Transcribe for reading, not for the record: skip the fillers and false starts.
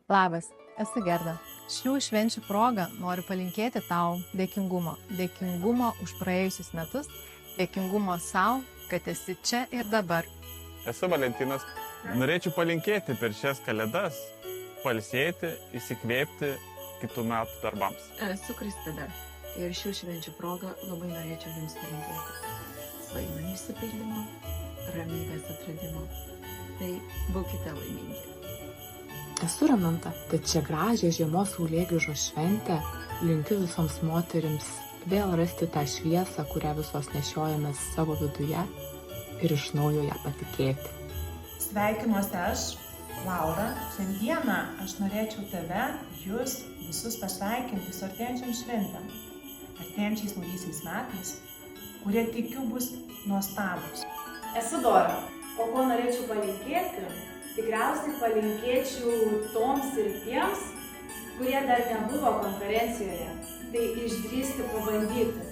Labas, esu Gerda. Šių švenčių proga noriu palinkėti tau dėkingumo. Dėkingumo už praėjusius metus, dėkingumo savo, kad esi čia ir dabar. Esu Valentinas. Norėčiau palinkėti per šias kalėdas pailsėti, įsikvėpti kitų metų darbams. Esu Kristina ir šių švenčių proga labai norėčiau Jums palinkėti svajonių išsipildymo, ramybės atradimo. Tai būkite laimingi. Esu Ramanta, tad šią gražią žiemos saulėgrįžos šventę linkiu visoms moterims vėl rasti tą šviesą, kurią visos nešiojamės savo viduje ir iš naujo ją patikėti. Sveikinuosi aš, Laura. Šiandieną aš norėčiau tave, jūs visus pasveikinti su artėjančiam šventėm, artėjančiais naujaisiais metais, kurie tikiu bus nuostabus. Esu Dora, o ko norėčiau palinkėti? Tikriausiai palinkėčiau toms ir tiems, kurie dar nebuvo konferencijoje, tai išdrįsti pabandyti.